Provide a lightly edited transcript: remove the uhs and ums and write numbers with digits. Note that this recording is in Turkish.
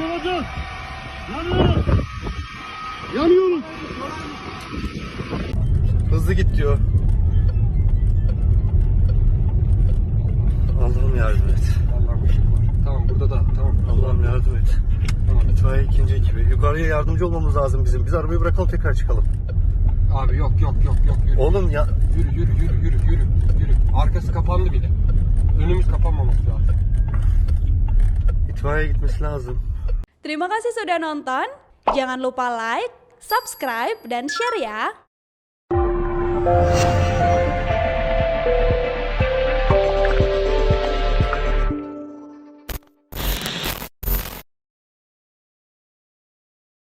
Yanacağız. Yanıyoruz. Yanıyoruz. Hızlı git diyor. Allah'ım yardım et. Vallahi ışık var. Tamam burada da. Tamam. Allah'ım yardım et. Tamam. İtfaiye ikinci ekibi. Yukarıya yardımcı olmamız lazım bizim. Biz arabayı bırakalım tekrar çıkalım. Abi yok yürü. Oğlum ya. Yürü. Arkası kapandı bile. Önümüz kapanmaması lazım. İtfaiye gitmesi lazım. Terima kasih sudah nonton. Jangan lupa like, subscribe, dan share ya.